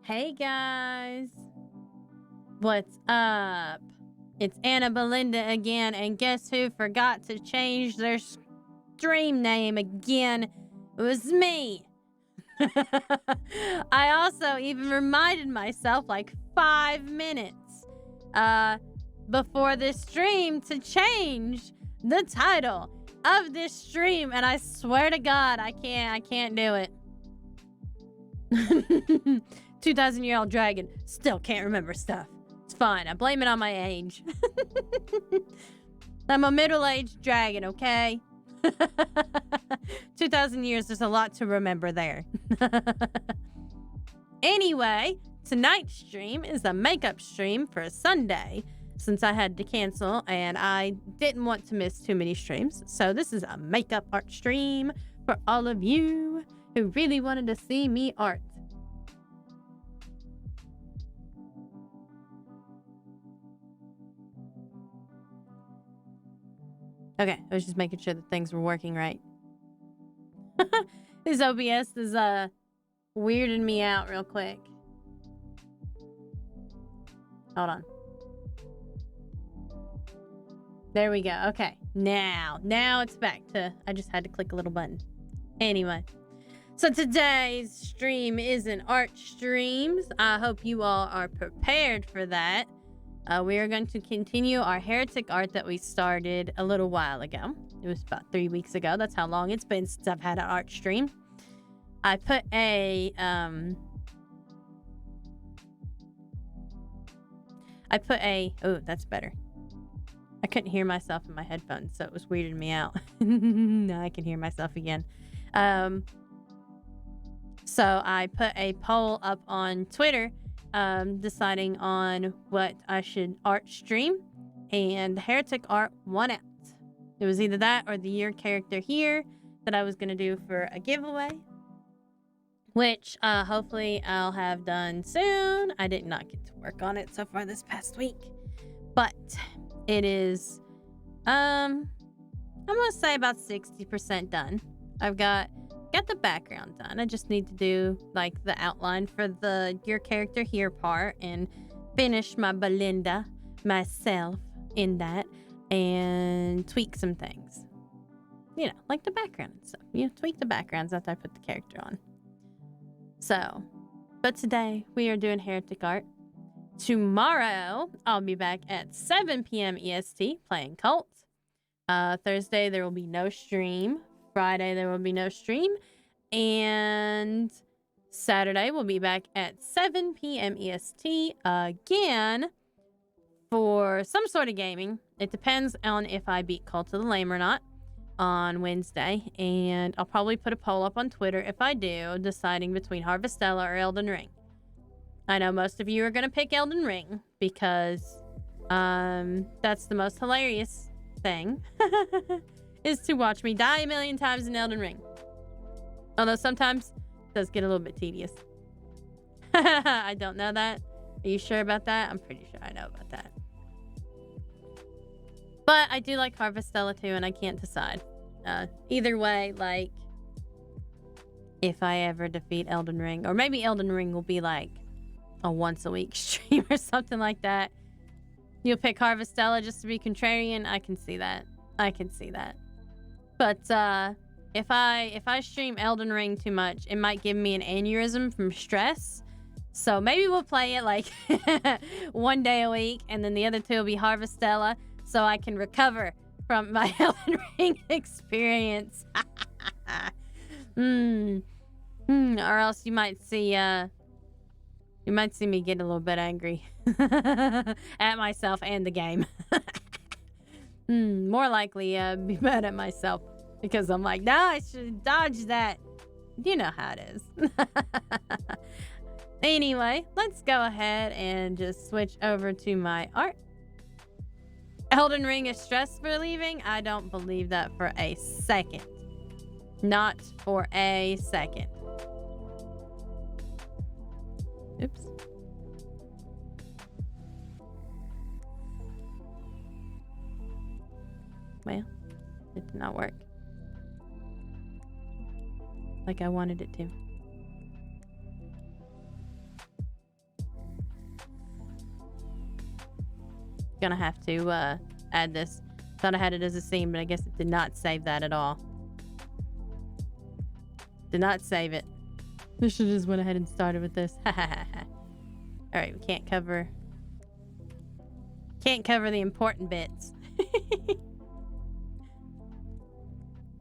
Hey guys, what's up? It's Anna Belinda again, and guess who forgot to change their stream name again? It was me. I also even reminded myself like 5 minutes before this stream to change the title of this stream, and I swear to God, I can't do it. 2,000-year-old dragon still can't remember stuff. It's fine. I blame it on my age. I'm a middle-aged dragon, okay? 2,000 years, there's a lot to remember there. Anyway, tonight's stream is a makeup stream for Sunday since I had to cancel and I didn't want to miss too many streams. So this is a makeup art stream for all of you who really wanted to see me art. Okay, I was just making sure that things were working right. This OBS is weirding me out real quick. Hold on. There we go. Okay. Now it's back to, I just had to click a little button. Anyway. So today's stream is an art stream. I hope you all are prepared for that. We are going to continue our Heretic Art that we started a little while ago. It was about 3 weeks ago. That's how long it's been since I've had an art stream. I put a oh, that's better. I couldn't hear myself in my headphones, so it was weirding me out. Now I can hear myself again. So I put a poll up on Twitter deciding on what I should art stream, and Heretic Art won out. It was either that or the Your Character Here that I was going to do for a giveaway, which hopefully I'll have done soon. I did not get to work on it so far this past week, but it is, I'm going to say about 60% done. I've got the background done. I just need to do like the outline for the Your Character Here part and finish my Belinda myself in that and tweak some things. You know, like the background and stuff. You know, tweak the backgrounds after I put the character on. So, but today we are doing Heretic Art. Tomorrow I'll be back at 7 p.m. EST playing Cult. Thursday there will be no stream. Friday there will be no stream, and Saturday we'll be back at 7 p.m. EST again for some sort of gaming. It depends on if I beat Cult of the Lamb or not on Wednesday, and I'll probably put a poll up on Twitter if I do, deciding between Harvestella or Elden Ring. I know most of you are going to pick Elden Ring because that's the most hilarious thing. Is to watch me die a million times in Elden Ring. Although sometimes it does get a little bit tedious. I don't know that. Are you sure about that? I'm pretty sure I know about that. But I do like Harvestella too, and I can't decide. Either way, like, if I ever defeat Elden Ring, or maybe Elden Ring will be like a once-a-week stream or something like that. You'll pick Harvestella just to be contrarian. I can see that. I can see that. But if I stream Elden Ring too much, it might give me an aneurysm from stress. So maybe we'll play it like one day a week, and then the other two will be Harvestella, so I can recover from my Elden Ring experience. Or else you might see me get a little bit angry at myself and the game. More likely be mad at myself because I'm like, no, I should dodge that. You know how it is. Anyway, let's go ahead and just switch over to my art. Elden Ring is stress relieving? I don't believe that for a second. Not for a second. Oops. Well, it did not work like I wanted it to. Gonna have to add this. Thought I had it as a scene, but I guess it did not save that at all. Did not save it. I should just went ahead and started with this. Alright, we can't cover the important bits.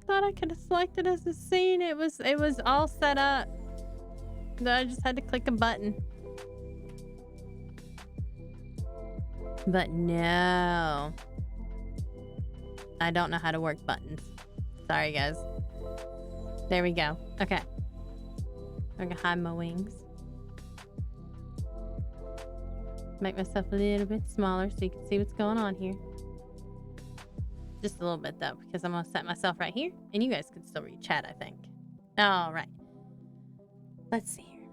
Thought I could have selected as a scene. It was all set up. I just had to click a button. But no. I don't know how to work buttons. Sorry, guys. There we go. Okay. I'm gonna hide my wings. Make myself a little bit smaller so you can see what's going on here. Just a little bit though, because I'm gonna set myself right here, and you guys can still read chat, I think. All right. Let's see here.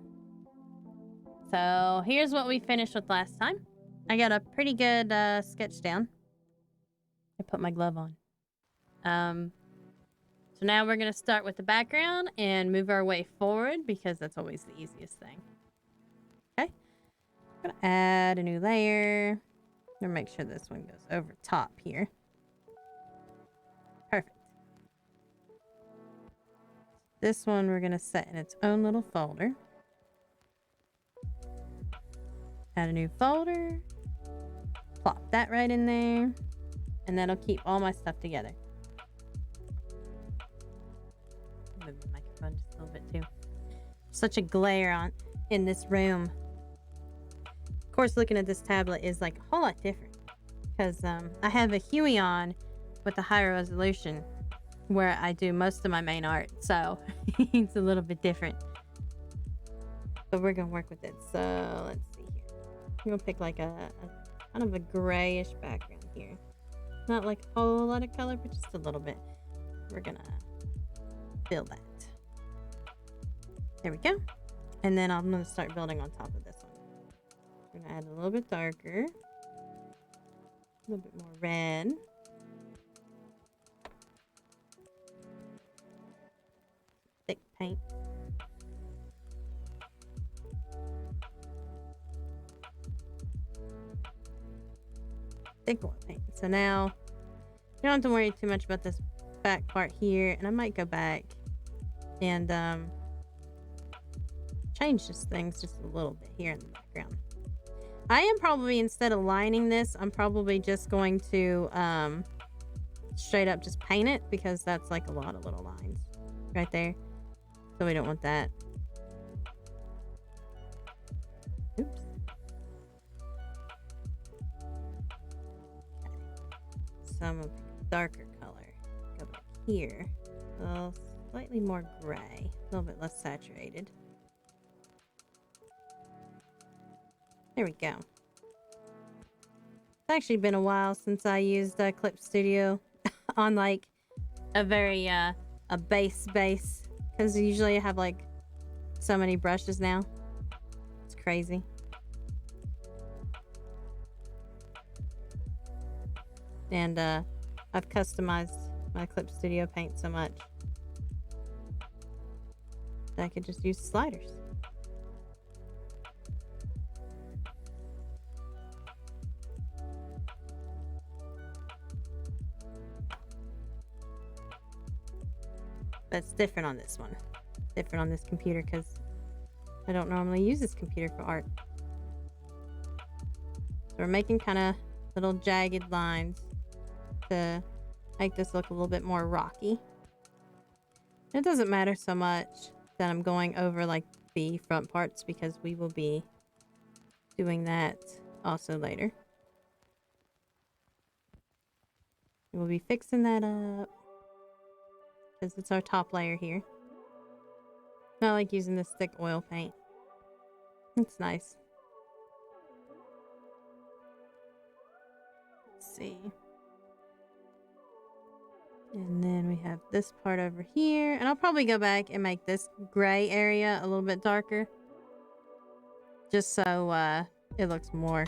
So here's what we finished with last time. I got a pretty good sketch down. I put my glove on. So now we're gonna start with the background and move our way forward because that's always the easiest thing. Okay. I'm gonna add a new layer. I'm gonna make sure this one goes over top here. Perfect. This one we're gonna set in its own little folder. Add a new folder. Plop that right in there. And that'll keep all my stuff together. Move the microphone just a little bit too. Such a glare in this room. Of course, looking at this tablet is like a whole lot different. Because I have a Huey on with a higher resolution where I do most of my main art. So it's a little bit different. But we're going to work with it. So let's see here. I'm going to pick like a kind of a grayish background here. Not like a whole lot of color, but just a little bit. We're going to fill that. There we go. And then I'm going to start building on top of this one. We're going to add a little bit darker. A little bit more red. Thick paint. Thick oil paint. So now you don't have to worry too much about this back part here, and I might go back and change just things just a little bit here in the background. I am probably, instead of lining this, I'm probably just going to straight up just paint it, because that's like a lot of little lines right there, so we don't want that. Oops. So I'm gonna pick a darker color. Go back here. A little slightly more gray. A little bit less saturated. There we go. It's actually been a while since I used Clip Studio on like a very a base, because usually I have like so many brushes now. It's crazy. And I've customized my Clip Studio paint so much that I could just use sliders. But it's different on this one. Different on this computer because I don't normally use this computer for art. So we're making kind of little jagged lines to make this look a little bit more rocky. It doesn't matter so much that I'm going over like the front parts, because we will be doing that also later. We'll be fixing that up because it's our top layer here. I like using this thick oil paint. It's nice. Let's see. And then we have this part over here. And I'll probably go back and make this gray area a little bit darker. Just so it looks more.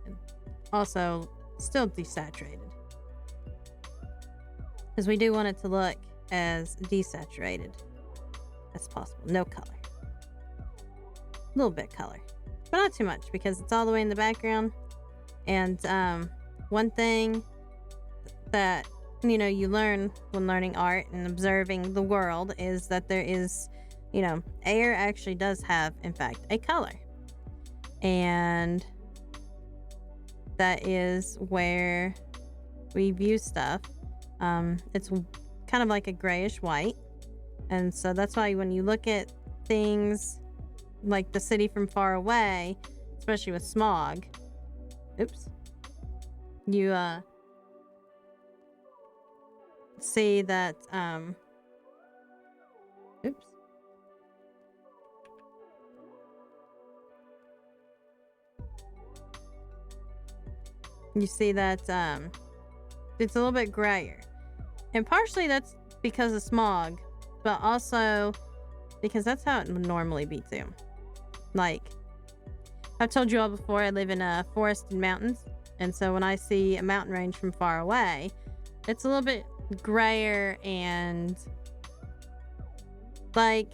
And also, still desaturated. Because we do want it to look as desaturated as possible. No color. A little bit color. But not too much, because it's all the way in the background. And one thing that, you know, you learn when learning art and observing the world is that there is, you know, air actually does have, in fact, a color. And that is where we view stuff. It's kind of like a grayish white. And so that's why when you look at things like the city from far away, especially with smog, you see that you see that it's a little bit grayer. And partially that's because of smog, but also because that's how it would normally be too. Like, I've told you all before, I live in a forest and mountains. And so when I see a mountain range from far away, it's a little bit grayer and like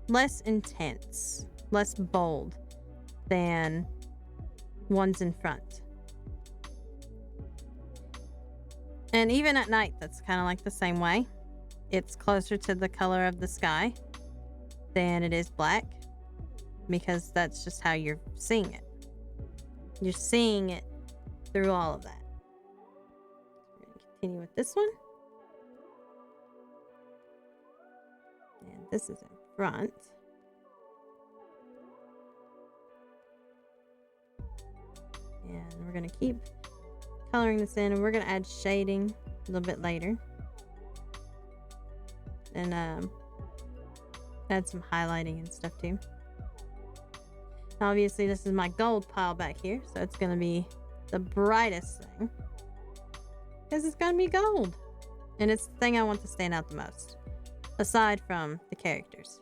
less intense, less bold than ones in front. And even at night, that's kind of like the same way. It's closer to the color of the sky than it is black, because that's just how you're seeing it. You're seeing it through all of that. We're going to continue with this one. And this is in front. And we're going to keep coloring this in, and we're going to add shading a little bit later. And add some highlighting and stuff too. Obviously, this is my gold pile back here, so it's going to be the brightest thing, because it's going to be gold. And it's the thing I want to stand out the most, aside from the characters.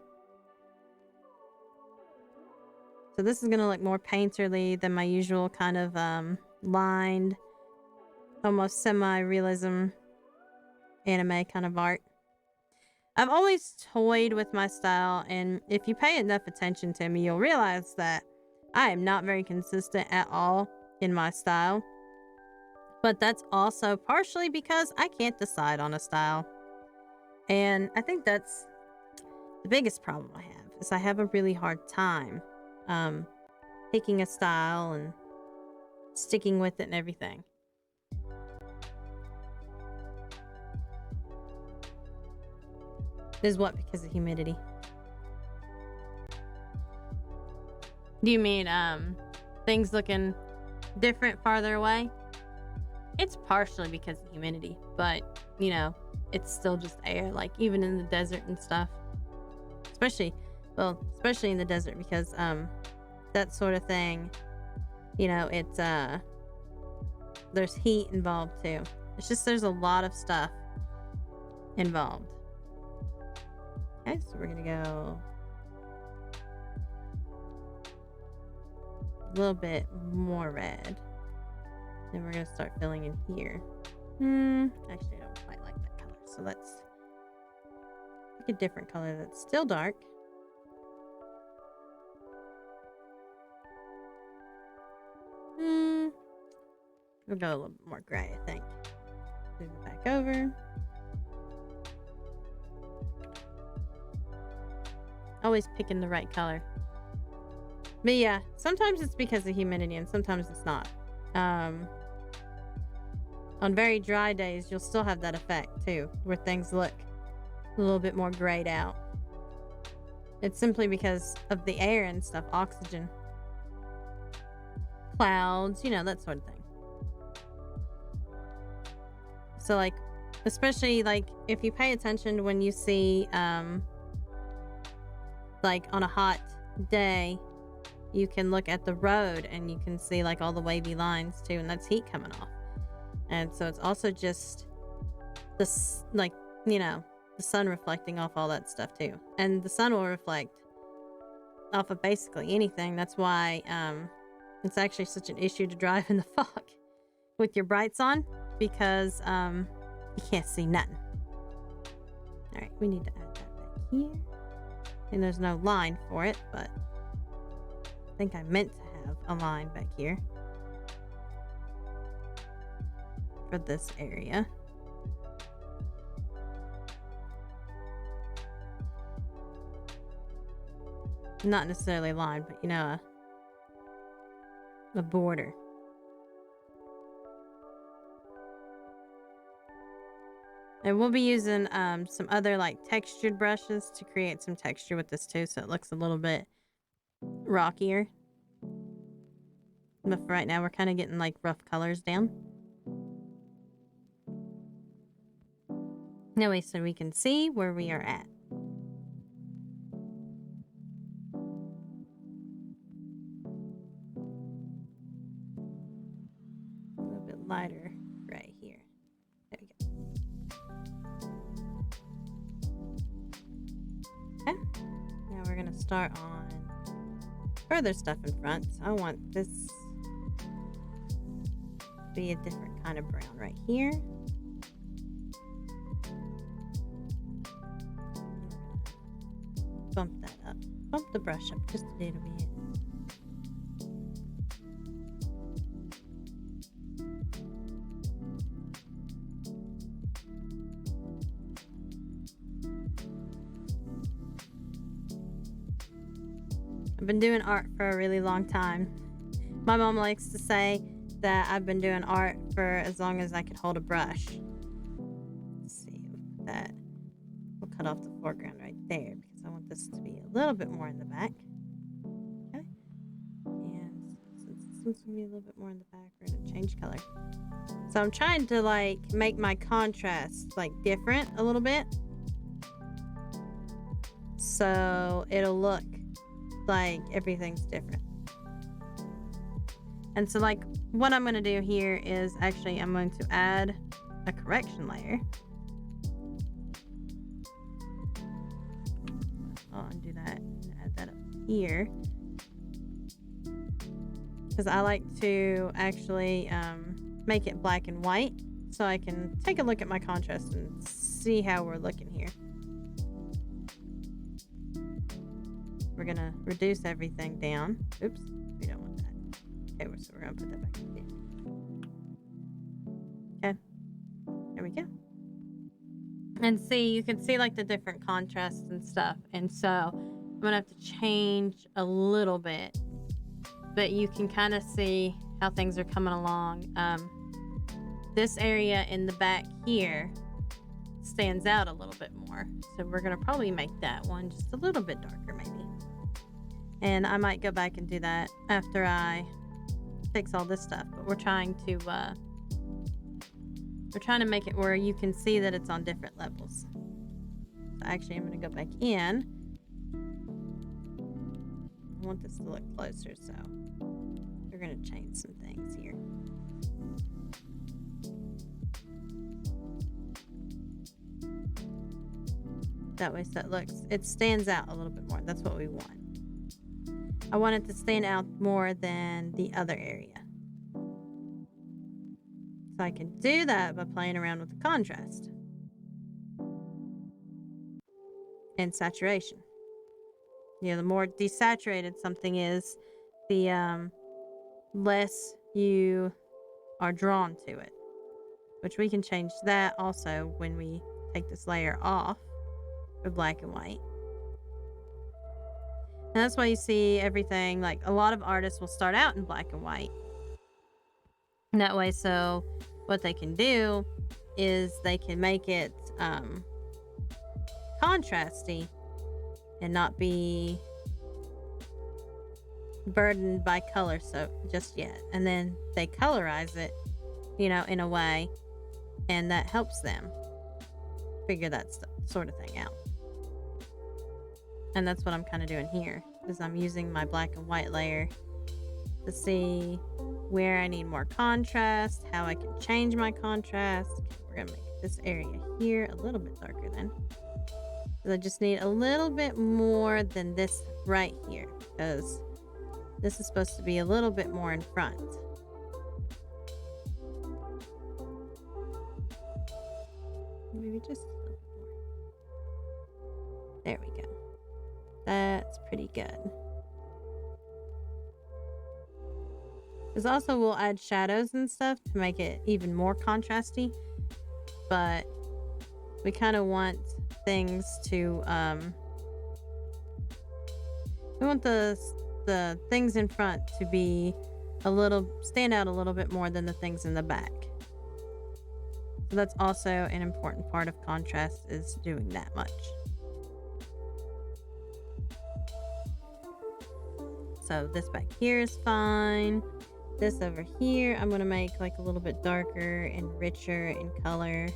So this is going to look more painterly than my usual kind of lined, almost semi-realism anime kind of art. I've always toyed with my style, and if you pay enough attention to me, you'll realize that I am not very consistent at all in my style. But that's also partially because I can't decide on a style. And I think that's the biggest problem I have, is I have a really hard time picking a style and sticking with it and everything. Is what? Because of humidity? Do you mean things looking different farther away? It's partially because of humidity, but you know, it's still just air, like even in the desert and stuff. Especially in the desert, because that sort of thing, you know, it's there's heat involved too. It's just there's a lot of stuff involved. Okay, so we're gonna go a little bit more red. Then we're gonna start filling in here. Actually, I don't quite like that color, so let's pick a different color that's still dark. We'll go a little bit more gray, I think. Move it back over. Always picking the right color. But yeah, sometimes it's because of humidity and sometimes it's not. On very dry days, you'll still have that effect too, where things look a little bit more grayed out. It's simply because of the air and stuff, oxygen, clouds, you know, that sort of thing. So like, especially like if you pay attention when you see like on a hot day, you can look at the road and you can see like all the wavy lines too, and that's heat coming off. And so it's also just this, like, you know, the sun reflecting off all that stuff too. And the sun will reflect off of basically anything. That's why it's actually such an issue to drive in the fog with your brights on, because you can't see nothing. All right, we need to add that back here. And there's no line for it, but I think I meant to have a line back here. for this area. Not necessarily a line, but you know, a border. And we'll be using some other like textured brushes to create some texture with this too, so it looks a little bit rockier. But for right now, we're kind of getting like rough colors down. Anyway, so we can see where we are at. A little bit lighter right here. There we go. Okay. Now we're going to start on further stuff in front. So I want this to be a different kind of brown right here. Bump that up. Bump the brush up just a little bit. I've been doing art for a really long time. My mom likes to say that I've been doing art for as long as I could hold a brush. Let's see, that we'll cut off the foreground right there because I want this to be a little bit more in the back. Okay. And since this one's gonna be a little bit more in the back, we're gonna change color. So I'm trying to like make my contrast like different a little bit. So it'll look like everything's different. And so like what I'm going to do here is actually I'm going to add a correction layer. I'll undo that and add that up here. Because I like to actually make it black and white so I can take a look at my contrast and see how we're looking here. We're gonna reduce everything down. Oops, we don't want that. Okay, so we're gonna put that back in. Okay, there we go. And see, you can see like the different contrasts and stuff. And so I'm gonna have to change a little bit, but you can kind of see how things are coming along. This area in the back here stands out a little bit more. So we're gonna probably make that one just a little bit darker maybe. And I might go back and do that after I fix all this stuff. But we're trying to make it where you can see that it's on different levels. So actually, I'm going to go back in. I want this to look closer, so we're going to change some things here. That way, so it stands out a little bit more. That's what we want. I want it to stand out more than the other area. So I can do that by playing around with the contrast and saturation. You know, the more desaturated something is, the less you are drawn to it. Which we can change that also when we take this layer off for black and white. And that's why you see everything, like a lot of artists will start out in black and white. And that way, so what they can do is they can make it contrasty and not be burdened by color so just yet. And then they colorize it, you know, in a way, and that helps them figure that sort of thing out. And that's what I'm kind of doing here, is I'm using my black and white layer to see where I need more contrast, how I can change my contrast. We're going to make this area here a little bit darker then. So I just need a little bit more than this right here, because this is supposed to be a little bit more in front. Maybe just a little bit more. There we go. That's pretty good. Because also we'll add shadows and stuff to make it even more contrasty. But we kind of want things to, we want the things in front to be stand out a little bit more than the things in the back. So that's also an important part of contrast, is doing that much. So this back here is fine. This over here, I'm going to make like a little bit darker and richer in color.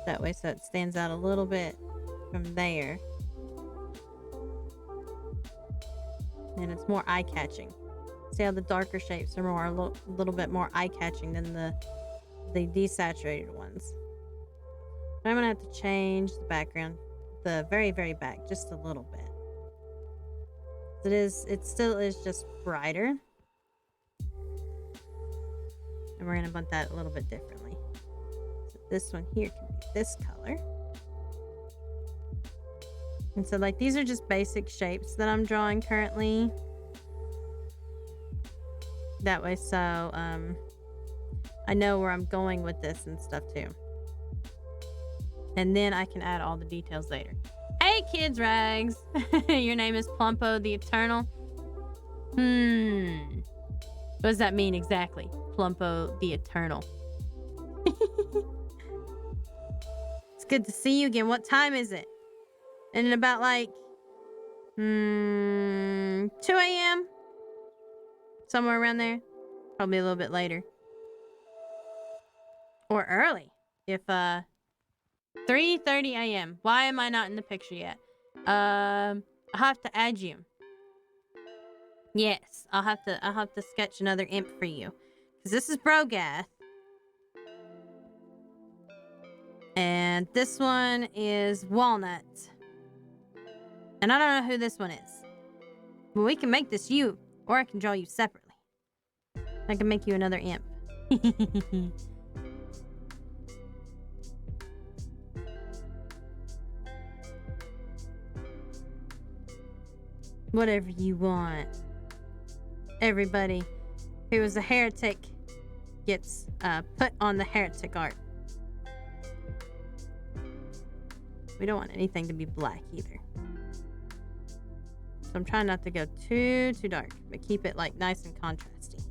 That way so it stands out a little bit from there. And it's more eye-catching. See how the darker shapes are a little bit more eye-catching than the desaturated ones. But I'm going to have to change the background, the very, very back, just a little bit. It still is just brighter. And we're going to want that a little bit differently. So this one here can be this color. And so like these are just basic shapes that I'm drawing currently. That way so I know where I'm going with this and stuff too. And then I can add all the details later. Hey kids rags! Your name is Plumpo the Eternal? What does that mean exactly? Plumpo the Eternal. It's good to see you again. What time is it? And in about like 2 a.m. Somewhere around there. Probably a little bit later. Or early. If 3:30 a.m. Why am I not in the picture yet? I'll have to add you. Yes, I'll have to sketch another imp for you. Because this is Brogath. And this one is Walnut. And I don't know who this one is. But we can make this you, or I can draw you separately. I can make you another imp. Whatever you want. Everybody who is a heretic gets put on the heretic art. We don't want anything to be black either. So I'm trying not to go too dark, but keep it like nice and contrasty.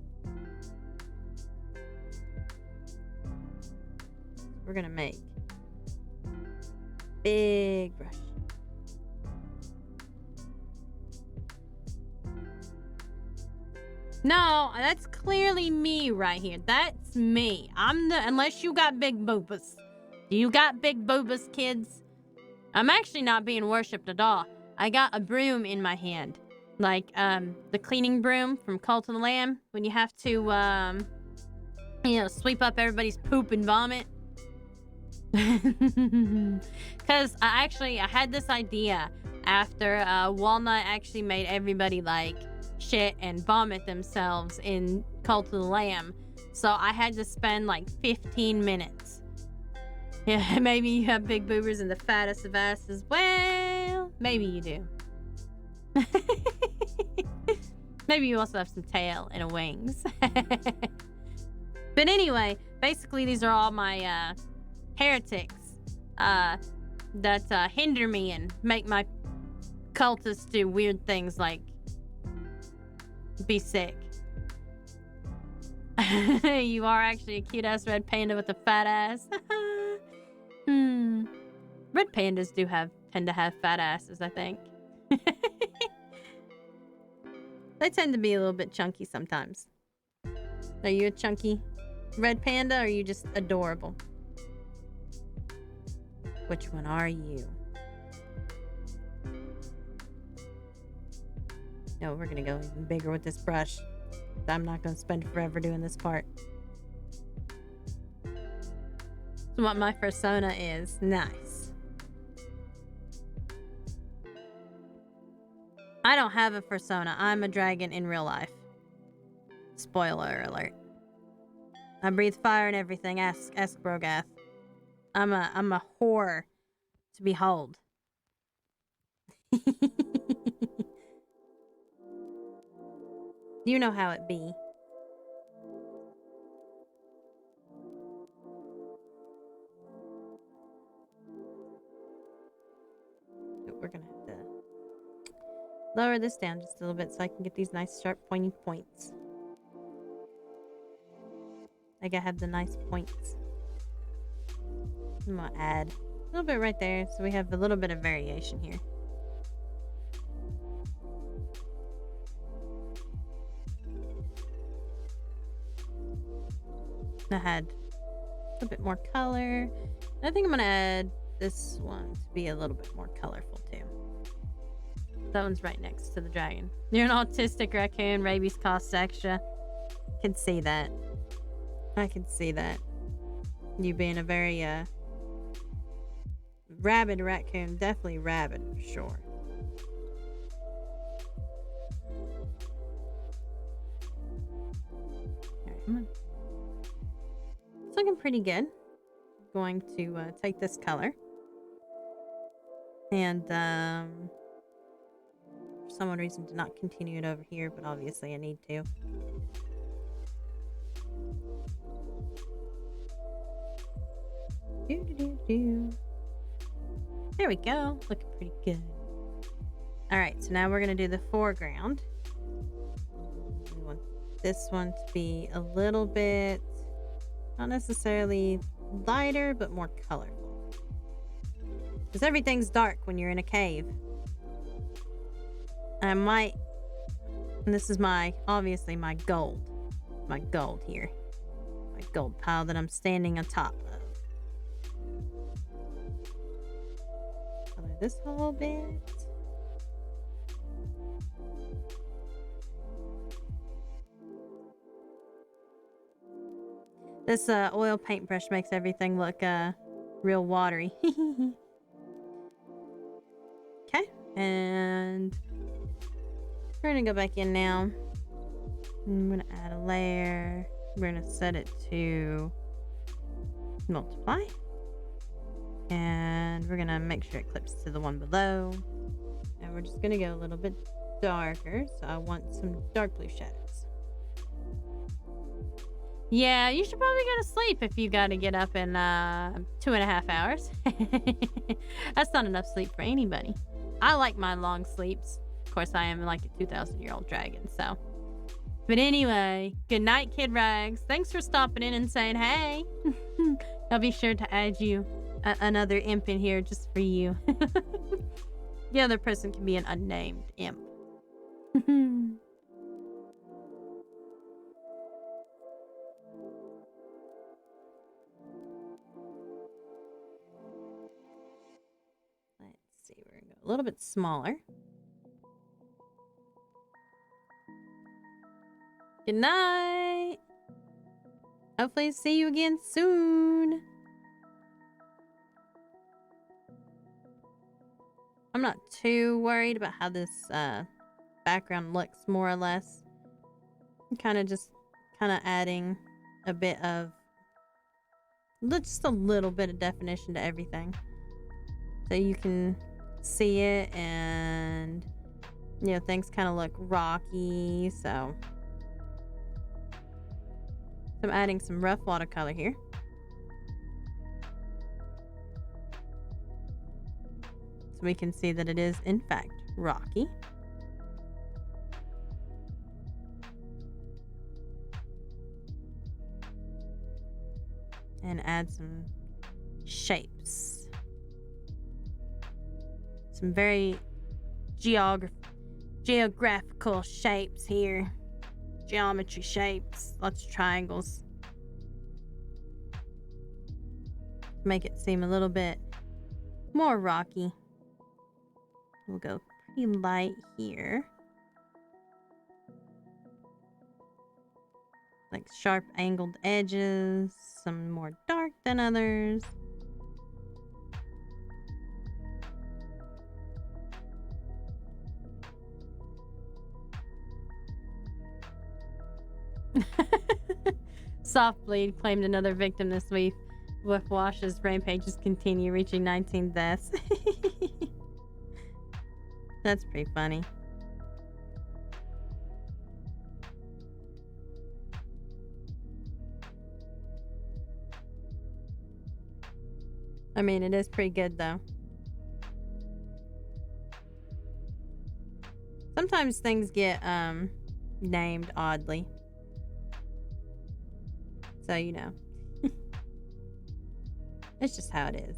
We're gonna make big brush. No, that's clearly me right here. That's me. Unless you got big boobas. Do you got big boobas, kids? I'm actually not being worshipped at all. I got a broom in my hand. Like, the cleaning broom from Cult of the Lamb. When you have to, sweep up everybody's poop and vomit. Because I had this idea after Walnut actually made everybody, like, shit and vomit themselves in Cult of the Lamb. So I had to spend like 15 minutes. Yeah, maybe you have big boobers and the fattest of asses. Well, maybe you do. Maybe you also have some tail and wings. But anyway, basically these are all my heretics that hinder me and make my cultists do weird things like be sick. You are actually a cute ass red panda with a fat ass. Red pandas tend to have fat asses, I think. They tend to be a little bit chunky sometimes. Are you a chunky red panda, or are you just adorable? Which one are you? No, we're gonna go even bigger with this brush. I'm not gonna spend forever doing this part. So what my persona is. Nice. I don't have a persona. I'm a dragon in real life. Spoiler alert. I breathe fire and everything. Ask Brogath. I'm a whore to behold. You know how it be. We're gonna have to lower this down just a little bit so I can get these nice sharp pointy points. Like I have the nice points. I'm gonna add a little bit right there so we have a little bit of variation here. I had a little bit more color. I think I'm gonna add this one to be a little bit more colorful too. That one's right next to the dragon. You're an autistic raccoon. Rabies costs extra. Can see that. I can see that. You being a very rabid raccoon. Definitely rabid for sure. Alright, it's looking pretty good. I'm going to take this color and for some odd reason did not continue it over here, but obviously I need to. There we go. Looking pretty good. Alright, so now we're going to do the foreground. We want this one to be a little bit, not necessarily lighter, but more colorful. Because everything's dark when you're in a cave. I might, and this is obviously my gold here. My gold pile that I'm standing on top of. Color this whole bit. This oil paintbrush makes everything look real watery. Okay, and we're gonna go back in now. I'm gonna add a layer. We're gonna set it to multiply. And we're gonna make sure it clips to the one below. And we're just gonna go a little bit darker. So I want some dark blue shadows. Yeah, you should probably go to sleep if you gotta get up in 2.5 hours. That's not enough sleep for anybody. I like my long sleeps. Of course, I am like a 2,000-year-old dragon, so. But anyway, good night, Kid Rags. Thanks for stopping in and saying hey. I'll be sure to add you another imp in here just for you. The other person can be an unnamed imp. Let's see, we're gonna go a little bit smaller. Good night. Hopefully see you again soon. I'm not too worried about how this background looks, more or less. I'm kind of adding a bit of, just a little bit of definition to everything. So you can see it and, you know, things kind of look rocky, so I'm adding some rough watercolor here. So we can see that it is, in fact, rocky. And add some shapes. Some very geographical shapes here. Geometry shapes, lots of triangles. Make it seem a little bit more rocky. We'll go pretty light here. Like sharp angled edges, some more dark than others. Soft Bleed claimed another victim this week. With Wash's rampages continue, reaching 19 deaths. That's pretty funny. I mean, it is pretty good though. Sometimes things get named oddly. So, you know. It's just how it is.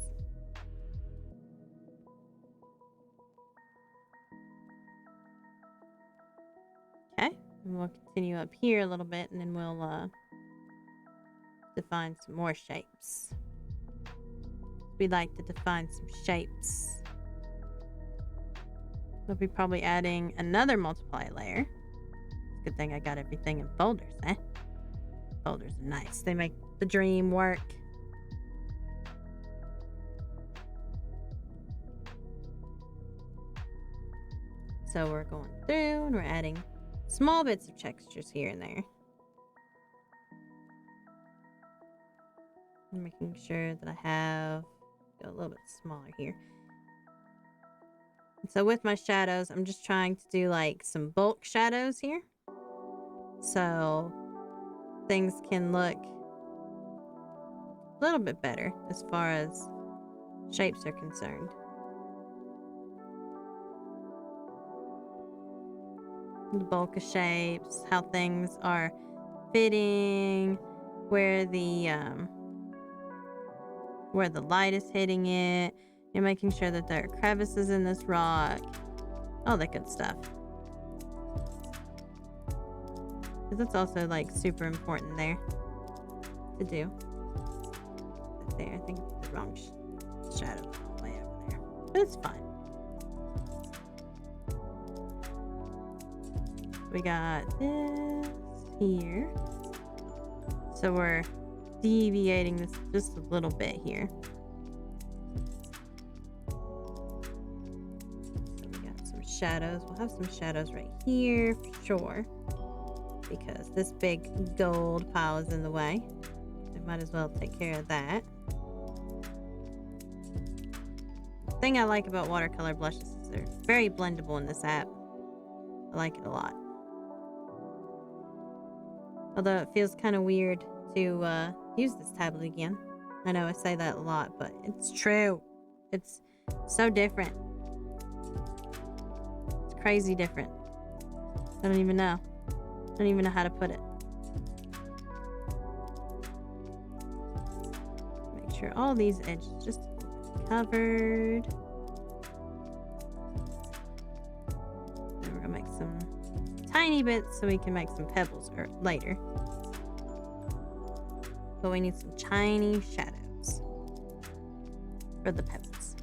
Okay. And we'll continue up here a little bit and then we'll define some more shapes. We'd like to define some shapes. We'll be probably adding another multiply layer. Good thing I got everything in folders, eh? Folders are nice. They make the dream work. So we're going through and we're adding small bits of textures here and there. I'm making sure that I have go a little bit smaller here. And so with my shadows, I'm just trying to do like some bulk shadows here. So things can look a little bit better as far as shapes are concerned. The bulk of shapes, how things are fitting, where the light is hitting it. You're making sure that there are crevices in this rock, all that good stuff. Because that's also like super important there to do. But there, I think it's the wrong shadow way over there, but it's fine. We got this here. So we're deviating this just a little bit here. So we got some shadows. We'll have some shadows right here for sure. Because this big gold pile is in the way. We might as well take care of that. The thing I like about watercolor blushes is they're very blendable in this app. I like it a lot. Although it feels kind of weird to use this tablet again. I know I say that a lot, but it's true. It's so different. It's crazy different. I don't even know. I don't even know how to put it. Make sure all these edges just covered. And we're gonna make some tiny bits so we can make some pebbles later. But we need some tiny shadows for the pebbles.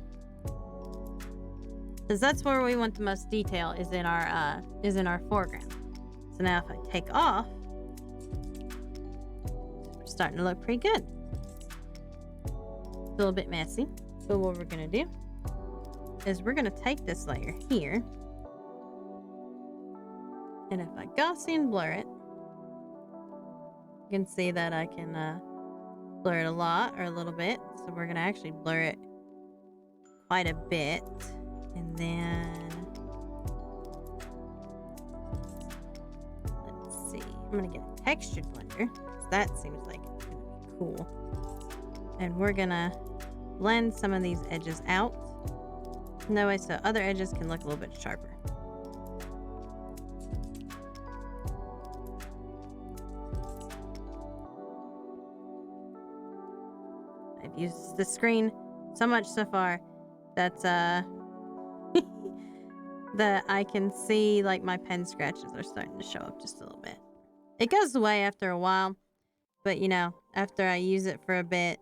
Because that's where we want the most detail is in our foreground. So now if I take off, we're starting to look pretty good. It's a little bit messy. But what we're gonna do is we're gonna take this layer here. And if I Gaussian blur it, you can see that I can blur it a lot or a little bit. So we're gonna actually blur it quite a bit. And then let's see. I'm gonna get a textured blender because that seems like it's gonna be cool. And we're gonna blend some of these edges out. No way, so other edges can look a little bit sharper. I've used the screen so much so far that that I can see like my pen scratches are starting to show up just a little bit. It goes away after a while, but you know, after I use it for a bit,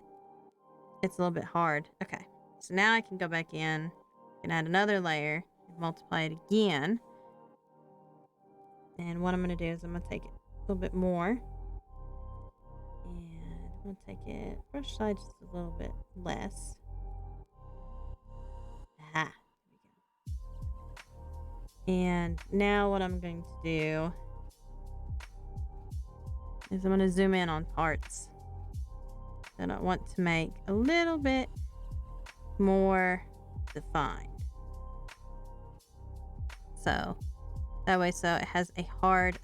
it's a little bit hard. Okay, so now I can go back in and add another layer, multiply it again. And what I'm gonna do is I'm gonna take it a little bit more. And I'm gonna take it brush side just a little bit less. Aha. And now what I'm going to do is I'm going to zoom in on parts that I want to make a little bit more defined. So that way, so it has a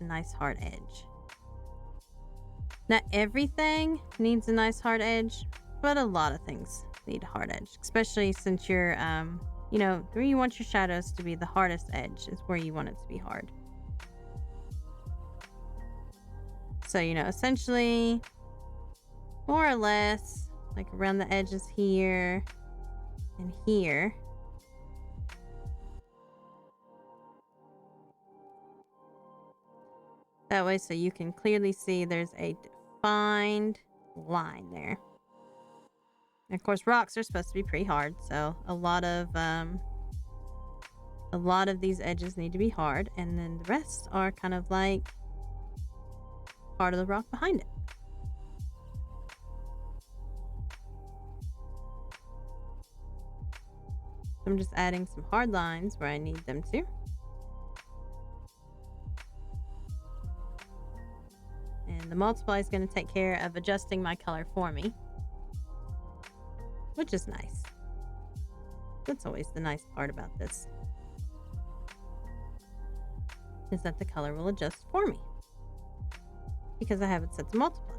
nice hard edge. Not everything needs a nice hard edge, but a lot of things need a hard edge, especially since you're, you know, where you want your shadows to be the hardest edge is where you want it to be hard. So, you know, essentially, more or less, like around the edges here and here. That way, so you can clearly see there's a defined line there. And of course, rocks are supposed to be pretty hard, so a lot of these edges need to be hard, and then the rest are kind of like part of the rock behind it. So I'm just adding some hard lines where I need them to. And the multiply is going to take care of adjusting my color for me, which is nice. That's always the nice part about this, is that the color will adjust for me. Because I have it set to multiply,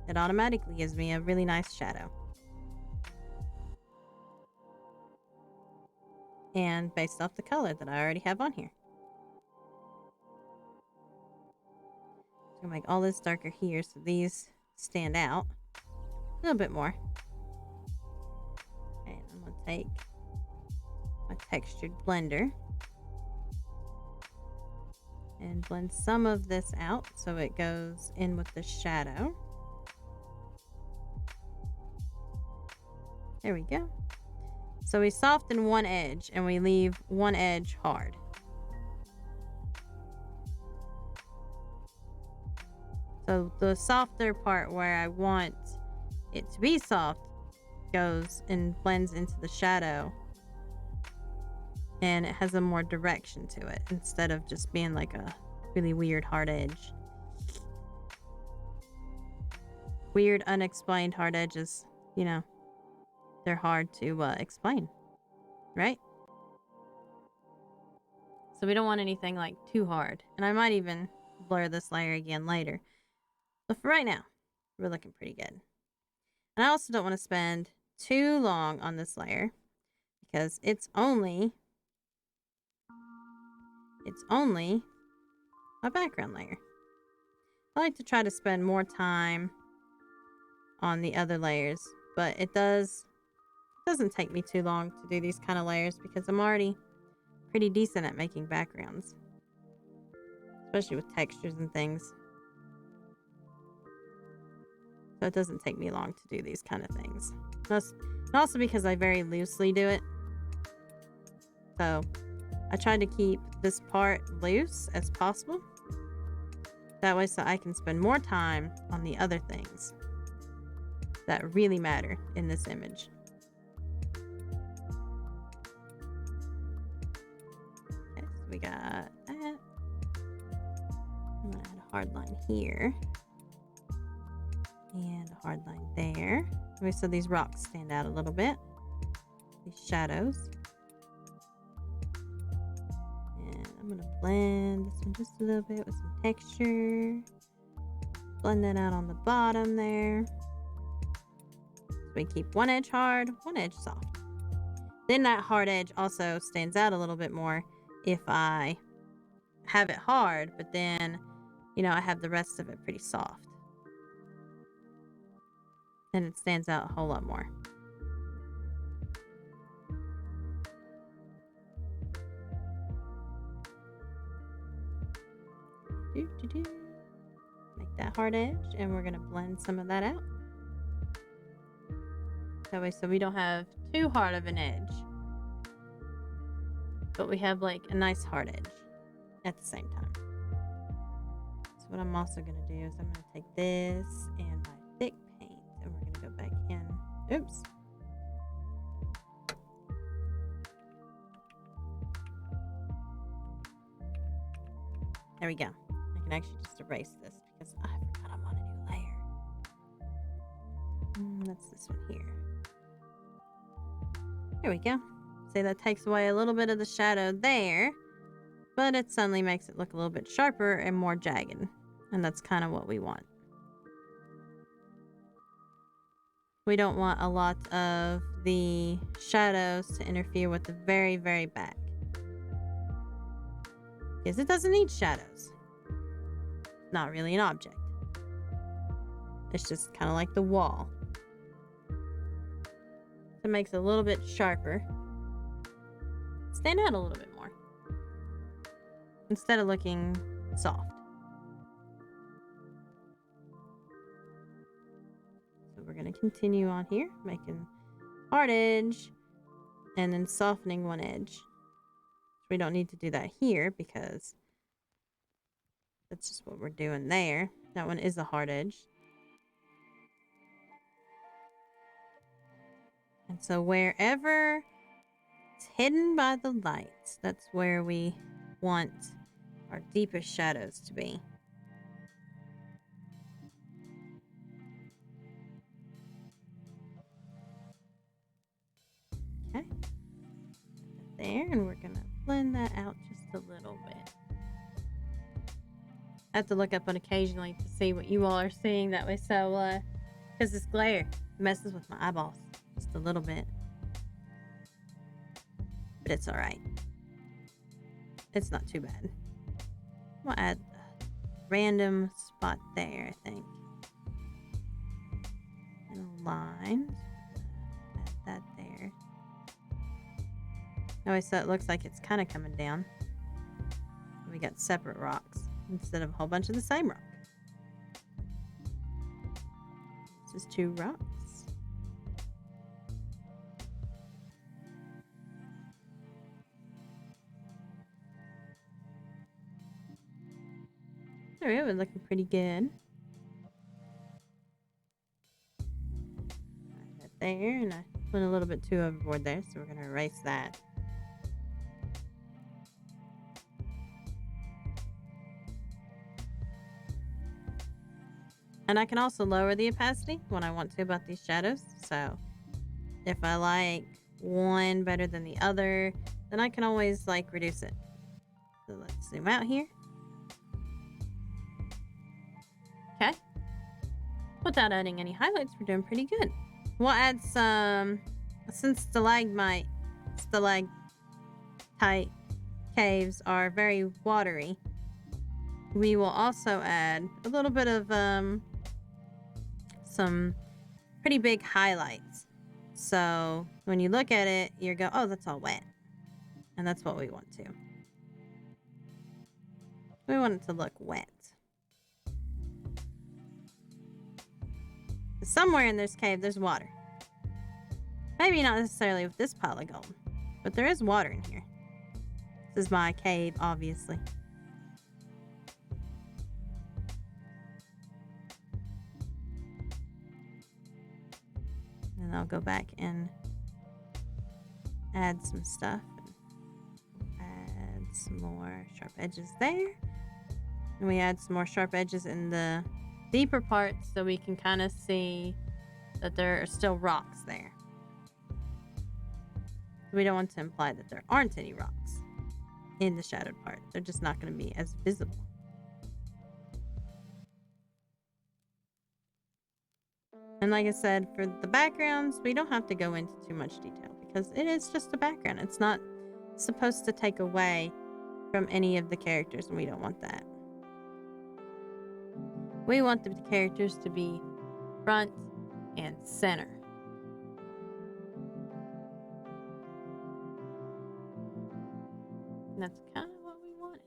it automatically gives me a really nice shadow. And based off the color that I already have on here. I'm gonna make all this darker here so these stand out a little bit more. And I'm gonna take my textured blender and blend some of this out so it goes in with the shadow. There we go. So we soften one edge and we leave one edge hard. So the softer part where I want it to be soft goes and blends into the shadow, and it has a more direction to it instead of just being like a really weird hard edge. Weird unexplained hard edges, you know, they're hard to explain, right? So we don't want anything like too hard, and I might even blur this layer again later. But for right now, we're looking pretty good. And I also don't want to spend too long on this layer because it's only my background layer. I like to try to spend more time on the other layers, but it doesn't take me too long to do these kind of layers because I'm already pretty decent at making backgrounds, especially with textures and things. So it doesn't take me long to do these kind of things. And also because I very loosely do it. So I try to keep this part loose as possible. That way so I can spend more time on the other things that really matter in this image. Okay, so we got that. I'm gonna add a hard line here. And a hard line there. Okay, so these rocks stand out a little bit. These shadows. And I'm going to blend this one just a little bit with some texture. Blend that out on the bottom there. So we keep one edge hard, one edge soft. Then that hard edge also stands out a little bit more if I have it hard, but then, you know, I have the rest of it pretty soft. And it stands out a whole lot more. Make that hard edge, and we're gonna blend some of that out. That way, so we don't have too hard of an edge, but we have like a nice hard edge at the same time. So what I'm also gonna do is I'm gonna take this and my thick paint, and we're gonna go back in. Oops. There we go. I can actually just erase this because I forgot I'm on a new layer. That's this one here. There we go. See, that takes away a little bit of the shadow there, but it suddenly makes it look a little bit sharper and more jagged. And that's kind of what we want. We don't want a lot of the shadows to interfere with the very, very back. Because it doesn't need shadows. Not really an object. It's just kind of like the wall. It makes it a little bit sharper. Stand out a little bit more. Instead of looking soft. So we're going to continue on here, making hard edge and then softening one edge. We don't need to do that here because that's just what we're doing there. That one is a hard edge. And so wherever it's hidden by the lights, that's where we want our deepest shadows to be. Okay. There, and we're going to blend that out just a little bit. I have to look up on occasionally to see what you all are seeing that way. So, because this glare messes with my eyeballs just a little bit. But it's all right. It's not too bad. We'll add a random spot there, I think. And a line. Add that there. Oh, so it looks like it's kind of coming down. We got separate rocks instead of a whole bunch of the same rock. This is 2 rocks. There we go, we're looking pretty good. Right there, and I went a little bit too overboard there, so we're going to erase that. And I can also lower the opacity when I want to about these shadows. So if I like one better than the other, then I can always like reduce it. So let's zoom out here. Okay. Without adding any highlights, we're doing pretty good. We'll add some, since stalagmite caves are very watery, we will also add a little bit of some pretty big highlights. So when you look at it, you go, oh, that's all wet. And that's what we want to. We want it to look wet. Somewhere in this cave, there's water. Maybe not necessarily with this pile of gold, but there is water in here. This is my cave, obviously. And I'll go back and add some stuff. Add some more sharp edges there. And we add some more sharp edges in the deeper parts so we can kind of see that there are still rocks there. We don't want to imply that there aren't any rocks in the shadowed part. They're just not going to be as visible. And like I said, for the backgrounds, we don't have to go into too much detail because it is just a background. It's not supposed to take away from any of the characters, and we don't want that. We want the characters to be front and center. And that's kind of what we wanted.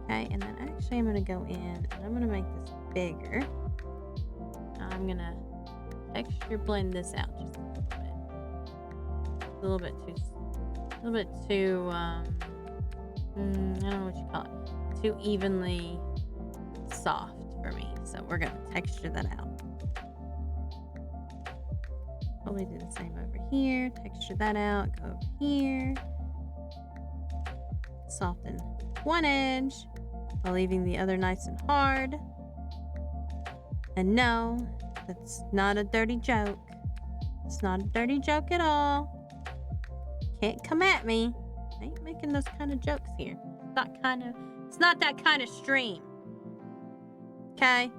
Okay, and then actually I'm going to go in and I'm going to make this bigger. I'm going to texture blend this out just a little bit. A little bit too, I don't know what you call it. Too evenly soft for me. So we're going to texture that out. Probably do the same over here. Texture that out. Go over here. Soften one edge while leaving the other nice and hard. And no, that's not a dirty joke. It's not a dirty joke at all. Can't come at me. I ain't making those kind of jokes here. It's not that kind of stream. Okay?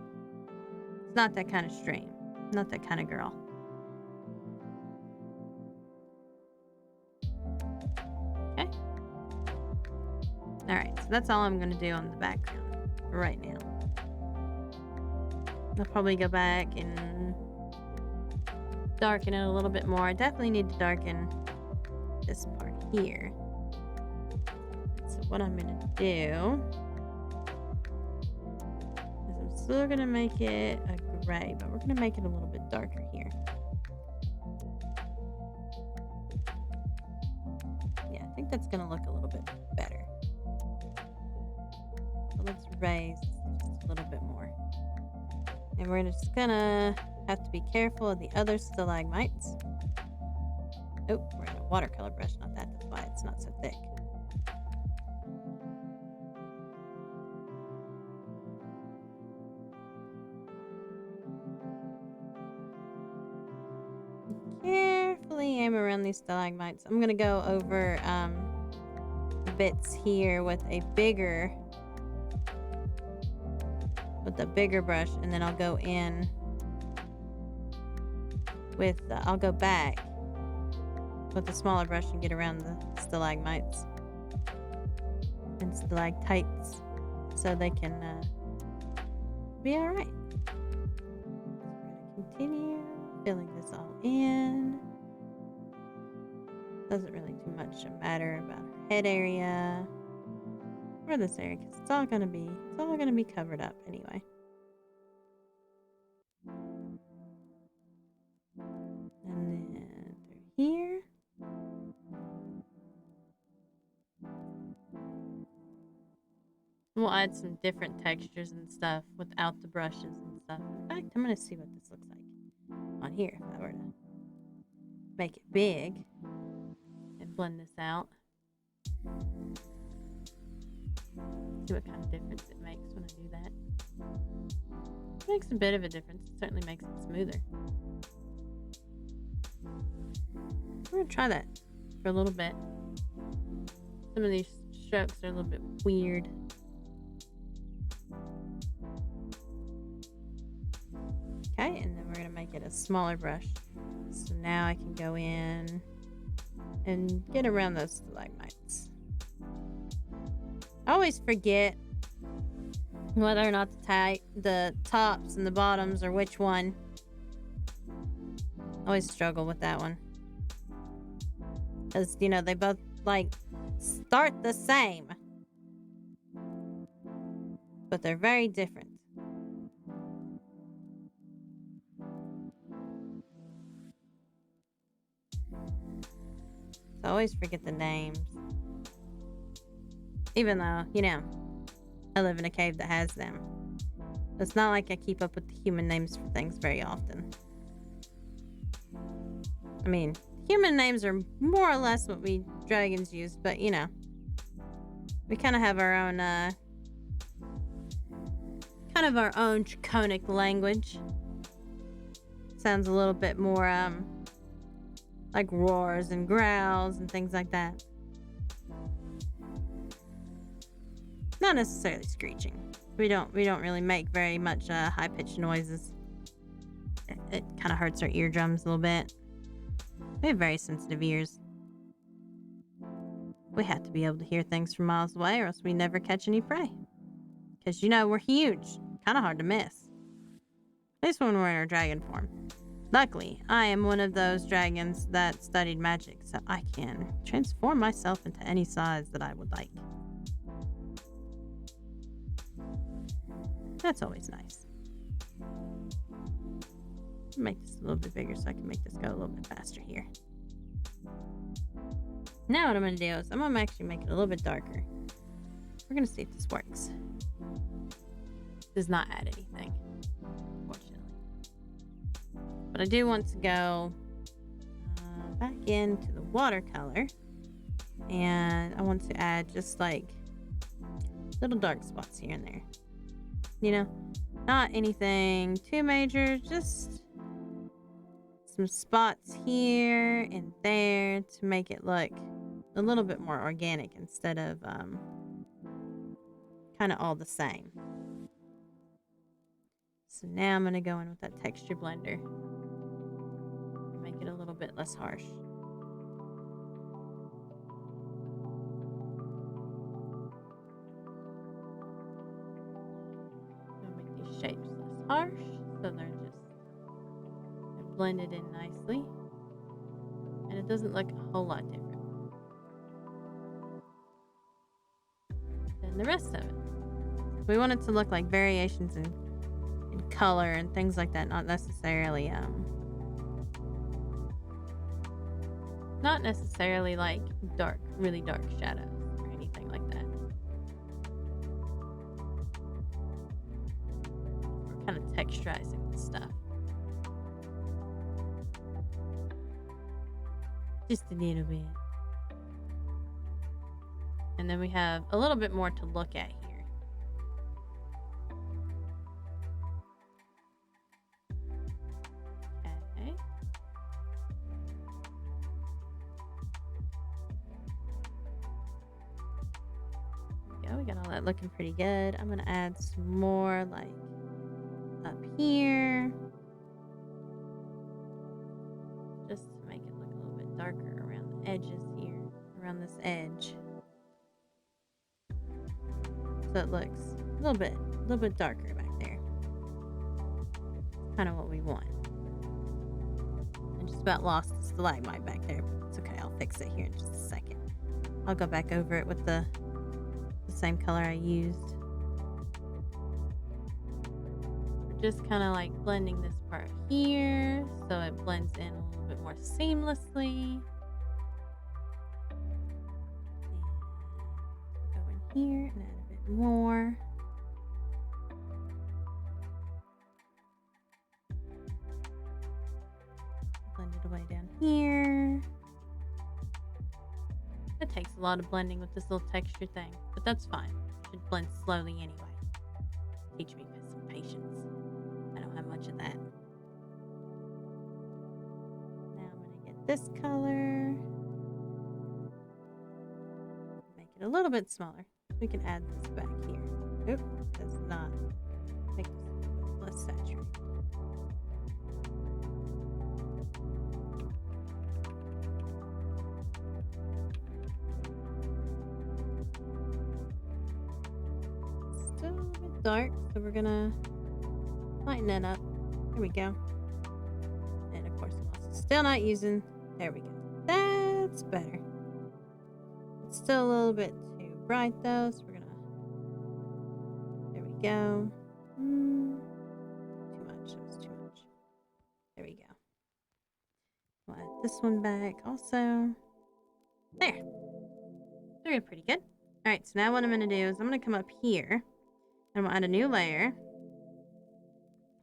It's not that kind of stream. Not that kind of girl. Okay. Alright, so that's all I'm going to do on the background for right now. I'll probably go back and darken it a little bit more. I definitely need to darken this part here. So what I'm going to do is I'm still going to make it a gray, but we're going to make it a little bit darker here. Yeah, I think that's going to look a little bit better. So let's raise just a little bit more. And we're just going to have to be careful of the other stalagmites. Oh, we're in a watercolor brush, not that. That's why it's not so thick. Carefully aim around these stalagmites. I'm gonna go over bits here with a bigger brush, and then I'll go in with I'll go back with the smaller brush and get around the stalagmites and stalactites so they can be all right. So we're gonna continue filling this all in. Doesn't really too much matter about her head area or this area because it's all gonna be covered up anyway. And then through here. We'll add some different textures and stuff without the brushes and stuff. In fact, I'm gonna see what this looks like on here if I were to make it big and blend this out. See what kind of difference it makes when I do that. It makes a bit of a difference. It certainly makes it smoother. We're gonna try that for a little bit. Some of these strokes are a little bit weird. Okay, and then we're gonna make it a smaller brush. So now I can go in and get around those stalagmites. I always forget whether or not the tops and the bottoms or which one. I always struggle with that one. Because, you know, they both, like, start the same. But they're very different. So I always forget the names. Even though, you know, I live in a cave that has them. It's not like I keep up with the human names for things very often. I mean, human names are more or less what we dragons use, but, you know, we kind of have our own, draconic language. Sounds a little bit more, like roars and growls and things like that. Not necessarily screeching. We don't really make very much high-pitched noises. It kind of hurts our eardrums a little bit. We have very sensitive ears. We have to be able to hear things from miles away or else we never catch any prey. Because, you know, we're huge. Kind of hard to miss. At least when we're in our dragon form. Luckily, I am one of those dragons that studied magic, so I can transform myself into any size that I would like. That's always nice. Make this a little bit bigger so I can make this go a little bit faster here. Now what I'm going to do is I'm going to actually make it a little bit darker. We're going to see if this works. Does not add anything, unfortunately. But I do want to go back into the watercolor. And I want to add just like little dark spots here and there. You know, not anything too major, just some spots here and there to make it look a little bit more organic instead of kind of all the same. So now I'm going to go in with that texture blender. Make it a little bit less harsh. I'll make these shapes less harsh, so they're blended in nicely. And it doesn't look a whole lot different than the rest of it. We want it to look like variations in color and things like that, not necessarily like dark, really dark shadows or anything like that. We're kind of texturizing the stuff. Just a little bit. And then we have a little bit more to look at here. Okay. There we go. We got all that looking pretty good. I'm going to add some more like up here. Just to make it look a little bit darker around the edges here. Around this edge. So it looks a little bit darker back there. Kind of what we want. I just about lost the stalagmite back there, but it's okay. I'll fix it here in just a second. I'll go back over it with the same color I used. We're just kind of like blending this part here so it blends in a little bit more seamlessly. And go in here and add a bit more. Blend it away down here. It takes a lot of blending with this little texture thing, but that's fine. It should blend slowly anyway. Teach me some patience. I don't have much of that. Now I'm going to get this color. Make it a little bit smaller. We can add this back here. Oop, does not make this a little bit less saturated. Still a bit dark, so we're gonna lighten that up. There we go. And of course, I'm also still not using. There we go. That's better. It's still a little bit too bright though, so we're gonna. There we go. Too much. That was too much. There we go. We'll add this one back also. There. They're pretty good. All right, so now what I'm gonna do is I'm gonna come up here. And we'll add a new layer.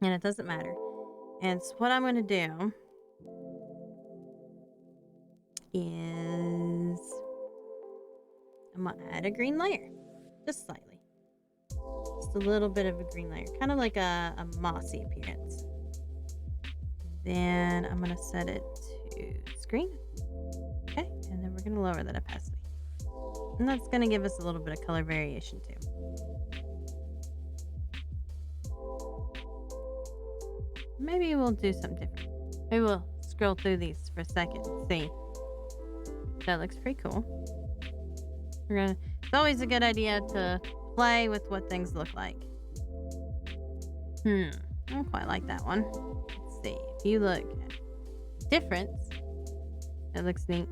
And it doesn't matter. And so what I'm going to do is I'm going to add a green layer. Just slightly. Just a little bit of a green layer. Kind of like a mossy appearance. Then I'm going to set it to screen. Okay. And then we're going to lower that opacity. And that's going to give us a little bit of color variation too. Maybe we'll do something different. Maybe we'll scroll through these for a second and see. That looks pretty cool. It's always a good idea to play with what things look like. I don't quite like that one. Let's see. If you look at difference, it looks neat.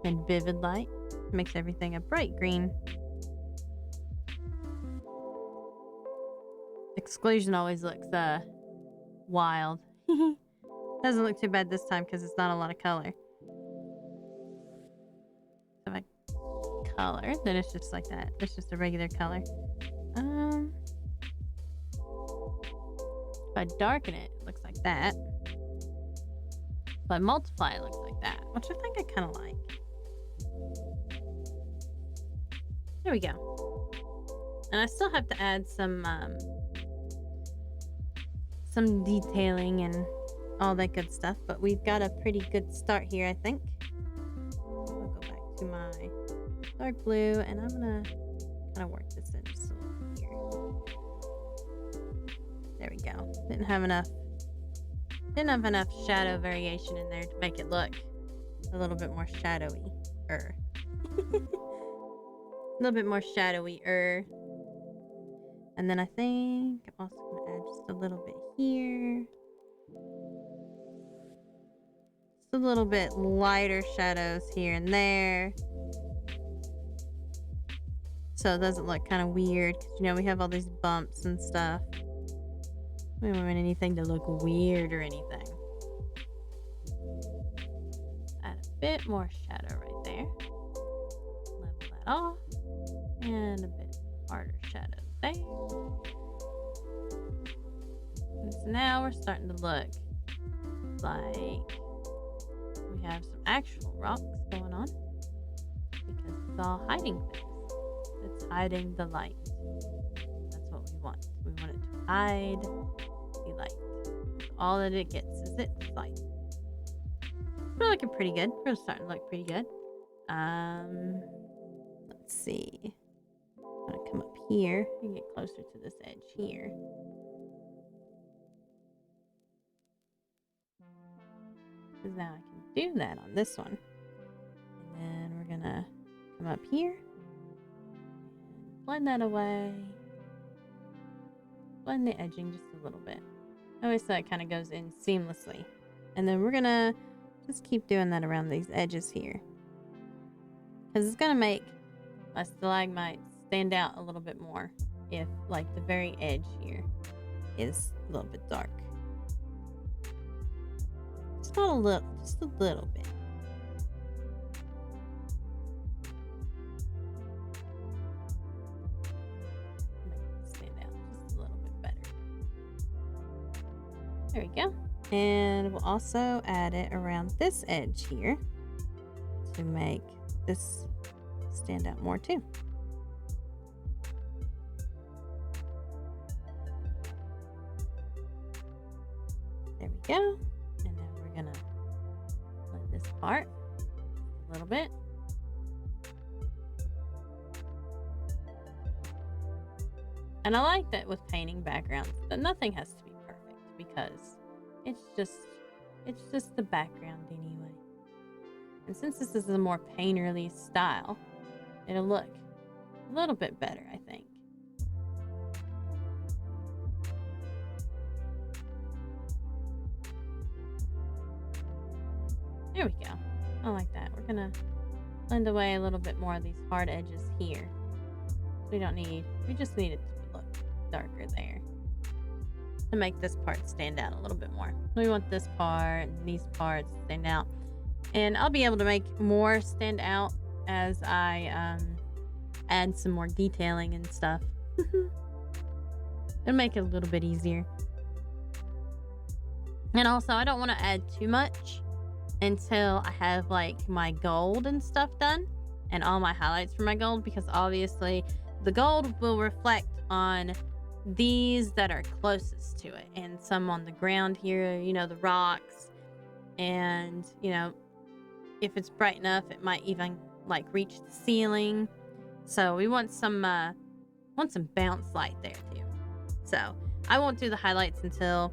And vivid light makes everything a bright green. Exclusion always looks wild. Doesn't look too bad this time because it's not a lot of color. So if I color, then it's just like that. It's just a regular color. If I darken it, it looks like that. If I multiply, it looks like that, which I think I kind of like. There we go. And I still have to add some detailing and all that good stuff, but we've got a pretty good start here, I think. I'll go back to my dark blue, and I'm gonna kind of work this in just a little bit here. There we go. Didn't have enough shadow variation in there to make it look a little bit more shadowy. A little bit more shadowy. And then I think I'm also going to add just a little bit here. Just a little bit lighter shadows here and there. So it doesn't look kind of weird. Because, you know, we have all these bumps and stuff. We don't want anything to look weird or anything. Add a bit more shadow right there. Level that off. And a bit harder shadow there. And so now we're starting to look like we have some actual rocks going on. Because it's all hiding things. It's hiding the light. That's what we want. We want it to hide the light. All that it gets is its light. We're looking pretty good. We're starting to look pretty good. Let's see. I'm gonna come up here and get closer to this edge here. Because now I can do that on this one. And then we're gonna come up here. Blend that away. Blend the edging just a little bit. Always so it kind of goes in seamlessly. And then we're gonna just keep doing that around these edges here. Because it's gonna make my stalagmite stand out a little bit more if like the very edge here is a little bit dark. Just not a little, just a little bit. There we go. And we'll also add it around this edge here to make this stand out more too. There we go. And then we're gonna blend this part a little bit. And I like that with painting backgrounds, that nothing has to be perfect because it's just the background anyway. And since this is a more painterly style, it'll look a little bit better, I think. There we go. I like that. We're gonna blend away a little bit more of these hard edges here. We just need it to look darker there to make this part stand out a little bit more. We want this part and these parts to stand out. And I'll be able to make more stand out as I add some more detailing and stuff. It'll make it a little bit easier. And also, I don't want to add too much until I have like my gold and stuff done and all my highlights for my gold, because obviously the gold will reflect on these that are closest to it and some on the ground here, you know, the rocks, and you know, if it's bright enough it might even like reach the ceiling. So we want some bounce light there too. So I won't do the highlights until,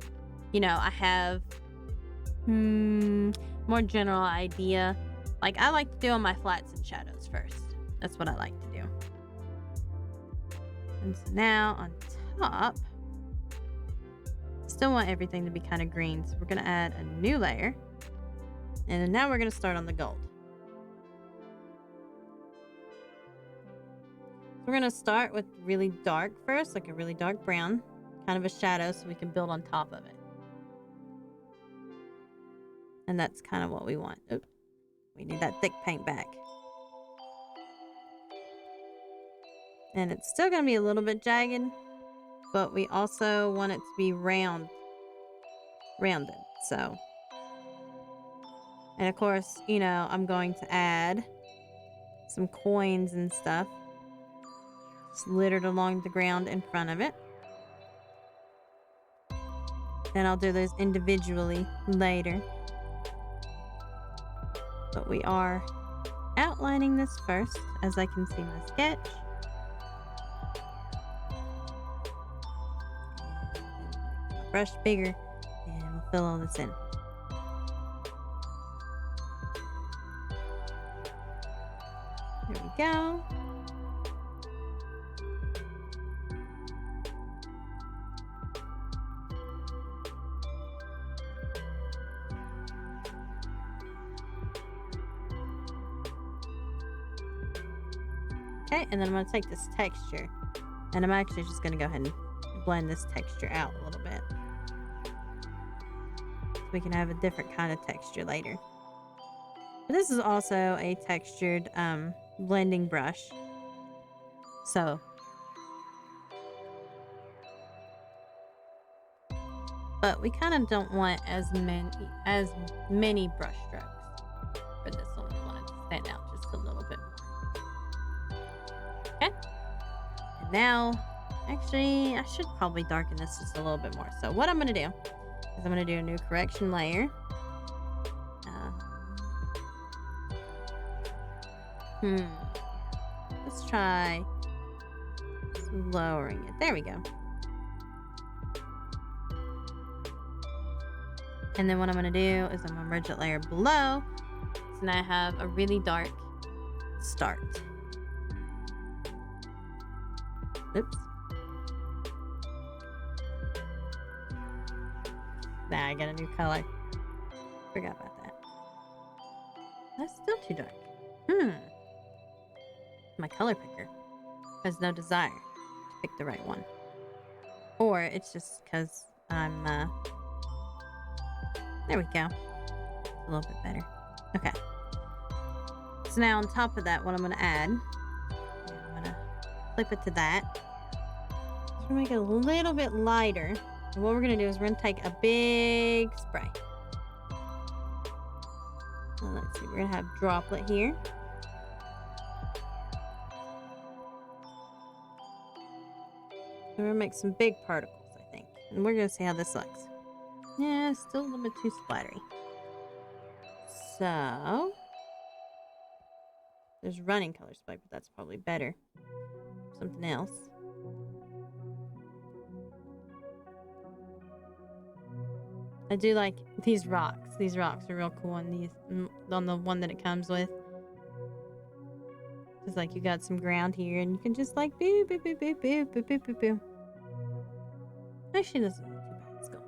you know, I have more general idea. Like I like to do on my flats and shadows first. That's what I like to do. And so now on top, still want everything to be kind of green, so we're going to add a new layer, and then now we're going to start on the gold. So we're going to start with really dark first, like a really dark brown, kind of a shadow, so we can build on top of it. And that's kind of what we want. Oops, we need that thick paint back. And it's still going to be a little bit jagged, but we also want it to be rounded. So, and of course, you know, I'm going to add some coins and stuff just littered along the ground in front of it. Then I'll do those individually later. But we are outlining this first, as I can see my sketch. brush bigger, and we'll fill all this in. There we go. Okay, and then I'm going to take this texture, and I'm actually just going to go ahead and blend this texture out a little bit, so we can have a different kind of texture later. But this is also a textured blending brush, so but we kind of don't want as many brush strokes for this one. We want it to stand out just a little bit more. Okay. And now, actually, I should probably darken this just a little bit more. So what I'm going to do is I'm going to do a new correction layer. Let's try lowering it. There we go. And then what I'm going to do is I'm going to merge that layer below. So now I have a really dark start. Oops. Nah, I got a new color. Forgot about that. That's still too dark. My color picker has no desire to pick the right one. Or it's just because I'm, there we go. A little bit better. Okay. So now on top of that, what I'm going to add, I'm going to flip it to that. So we're going to make it a little bit lighter. And what we're going to do is we're going to take a big spray. So let's see, we're going to have droplet here. So we're going to make some big particles, I think. And we're going to see how this looks. Yeah, it's still a little bit too splattery. So there's running color spike, but that's probably better. Something else. I do like these rocks. These rocks are real cool on the one that it comes with. It's like you got some ground here and you can just like boo boo boo boo boo boo boo boo boo. Actually, this isn't too bad. Let's go.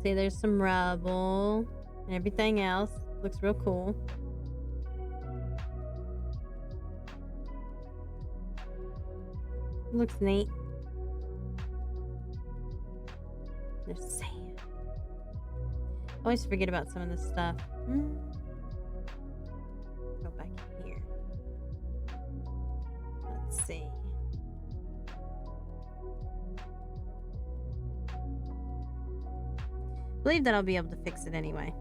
See, there's some rubble and everything else. Looks real cool. Looks neat. There's sand. I always forget about some of this stuff. Go back here. Let's see. I believe that I'll be able to fix it anyway.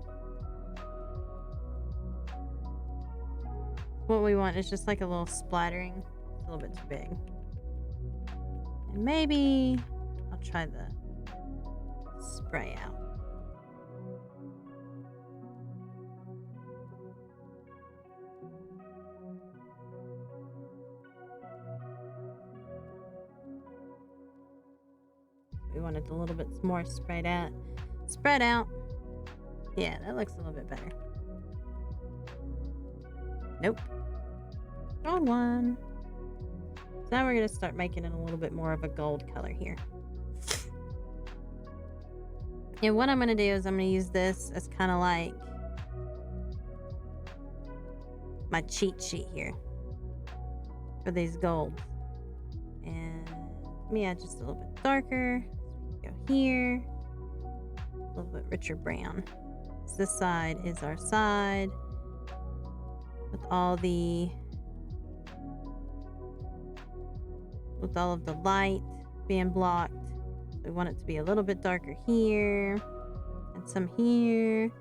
What we want is just like a little splattering. It's a little bit too big. And maybe I'll try the spray out. We want it a little bit more spread out. Spread out. Yeah, that looks a little bit better. Nope. Wrong one. So now we're going to start making it a little bit more of a gold color here. And what I'm going to do is I'm going to use this as kind of like my cheat sheet here for these golds. And let me add just a little bit darker. So we can go here. A little bit richer brown. So this side is our side with all of the light being blocked. We want it to be a little bit darker here and some here.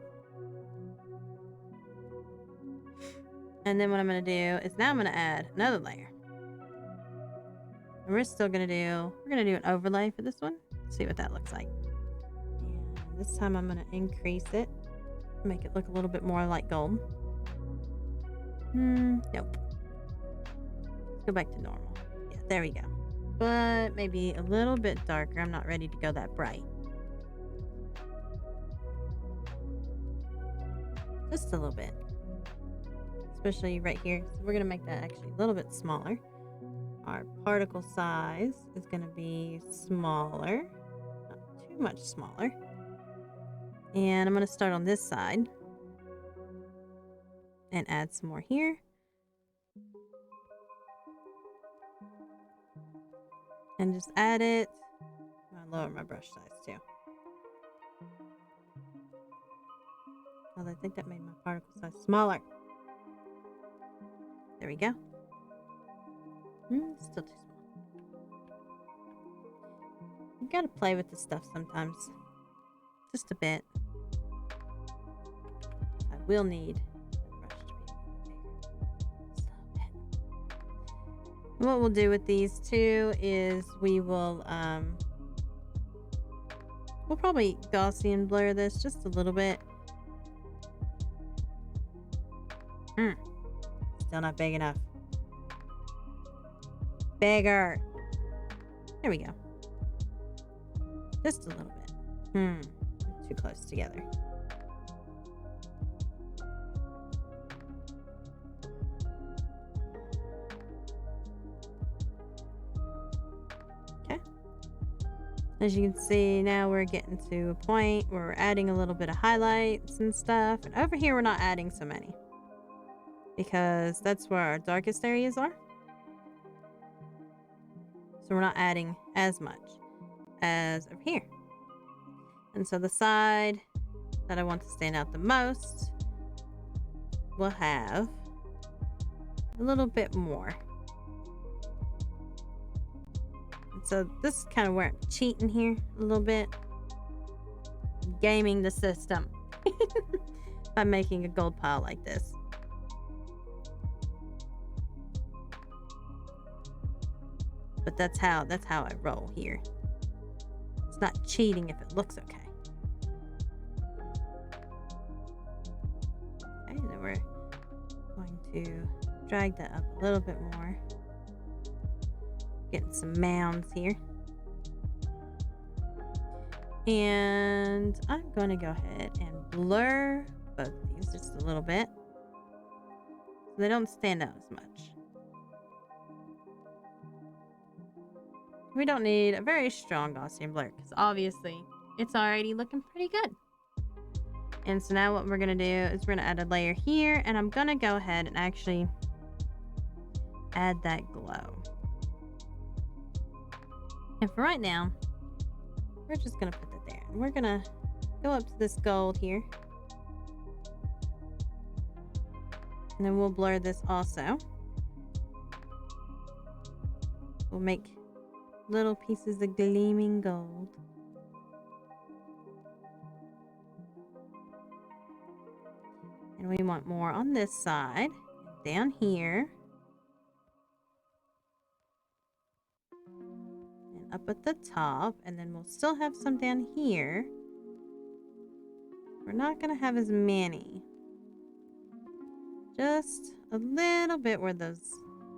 And then what I'm going to do is now I'm going to add another layer. And we're going to do an overlay for this one. See what that looks like. And this time I'm going to increase it. Make it look a little bit more like gold. Nope. Let's go back to normal. there we go. But maybe a little bit darker. I'm not ready to go that bright. Just a little bit. Especially right here. So we're going to make that actually a little bit smaller. Our particle size is going to be smaller. Not too much smaller. And I'm going to start on this side. And add some more here. And just add it. I'll lower my brush size too. Well, I think that made my particle size smaller. There we go. Still too small. You gotta play with the stuff sometimes. Just a bit. I will need the brush to be a little bit bigger. Just a little bit. What we'll do with these two is we'll probably Gaussian blur this just a little bit. Still not big enough. Bigger. There we go. Just a little bit. Too close together. Okay. As you can see, now we're getting to a point where we're adding a little bit of highlights and stuff. And over here, we're not adding so many, because that's where our darkest areas are. So we're not adding as much as over here. And so the side that I want to stand out the most will have a little bit more. And so this is kind of where I'm cheating here a little bit. Gaming the system by making a gold pile like this. But that's how I roll here. It's not cheating if it looks okay. Okay, then we're going to drag that up a little bit more. Getting some mounds here. And I'm going to go ahead and blur both of these just a little bit, so they don't stand out as much. We don't need a very strong Gaussian blur, because obviously it's already looking pretty good. And so now what we're going to do is we're going to add a layer here, and I'm going to go ahead and actually add that glow. And for right now, we're just going to put that there. And we're going to go up to this gold here. And then we'll blur this also. We'll make little pieces of gleaming gold. And we want more on this side, down here, and up at the top, and then we'll still have some down here. We're not going to have as many. Just a little bit where those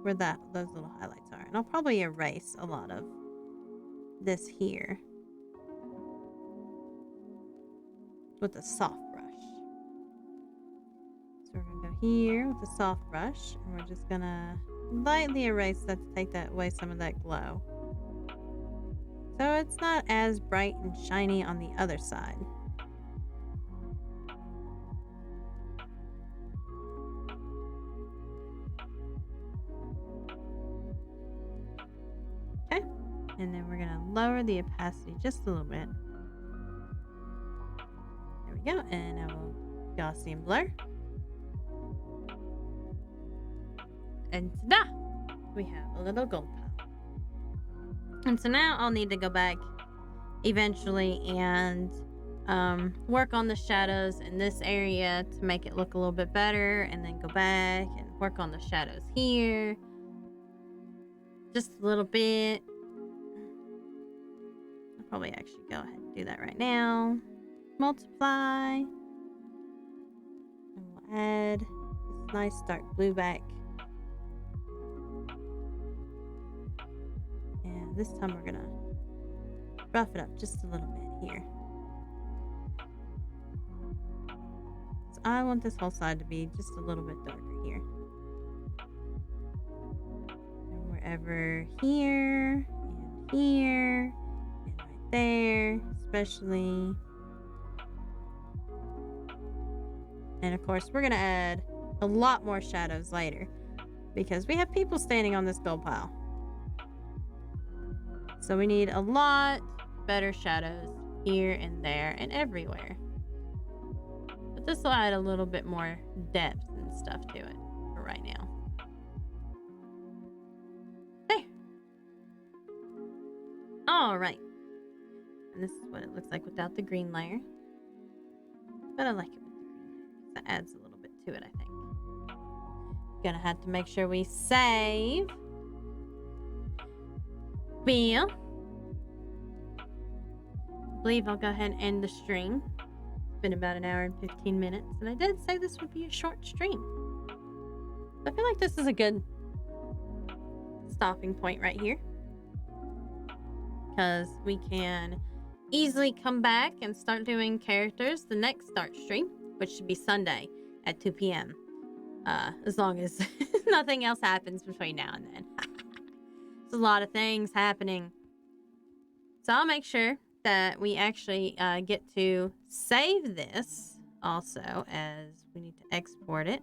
little highlights are. And I'll probably erase a lot of this here with a soft brush. So we're going to go here with a soft brush, and we're just going to lightly erase that to take that away, some of that glow. So it's not as bright and shiny on the other side. Okay, and then we're going to lower the opacity just a little bit. There we go, and now we'll Gaussian blur. And ta-da! We have a little gold pile. And so now I'll need to go back eventually and work on the shadows in this area to make it look a little bit better, and then go back and work on the shadows here just a little bit. I'll probably actually go ahead and do that right now. Multiply, and we'll add this nice dark blue back. this time we're gonna rough it up just a little bit here. So I want this whole side to be just a little bit darker here. And wherever here, and here, and right there, especially. And of course, we're gonna add a lot more shadows later because we have people standing on this gold pile. So we need a lot better shadows here and there and everywhere. But this will add a little bit more depth and stuff to it for right now. There. All right. And this is what it looks like without the green layer. But I like it with the green layer because that adds a little bit to it, I think. Gonna have to make sure we save. Well, I believe I'll go ahead and end the stream. It's been about an hour and 15 minutes, and I did say this would be a short stream. I feel like this is a good stopping point right here, because we can easily come back and start doing characters the next start stream, which should be Sunday at 2 p.m. As long as nothing else happens between now and then. There's a lot of things happening. So I'll make sure that we actually get to save this also, as we need to export it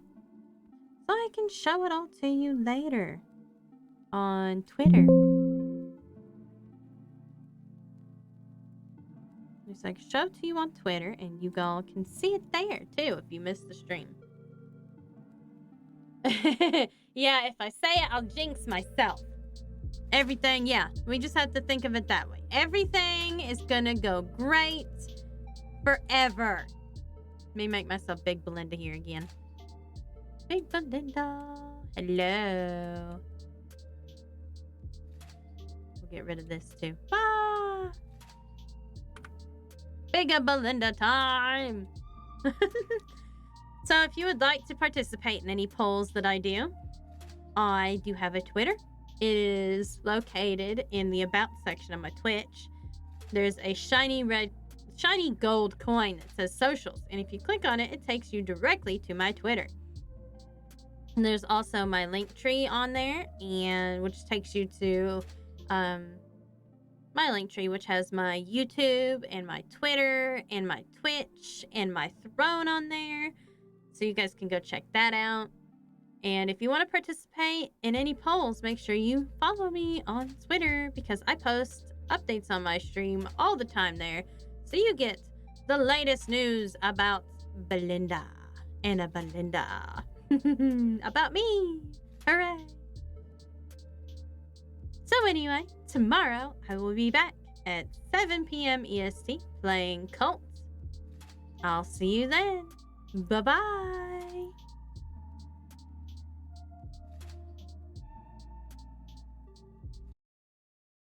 so I can show it all to you later on Twitter. Just like show it to you on Twitter, and you all can see it there too if you missed the stream. Yeah, if I say it, I'll jinx myself. Everything, yeah, we just have to think of it that way. Everything is gonna go great forever. Let me make myself Big Belinda here again. Big Belinda. Hello. We'll get rid of this too. Ah! Bigger Belinda time. So if you would like to participate in any polls that I do have a Twitter. It is located in the About section of my Twitch. There's a shiny gold coin that says socials. And if you click on it, it takes you directly to my Twitter. And there's also my link tree on there, and which takes you to my link tree, which has my YouTube and my Twitter and my Twitch and my Throne on there. So you guys can go check that out. And if you want to participate in any polls, make sure you follow me on Twitter, because I post updates on my stream all the time there. So you get the latest news about Belinda and a Belinda. About me. Hooray. So anyway, tomorrow I will be back at 7 p.m. EST playing Cult. I'll see you then. Bye-bye.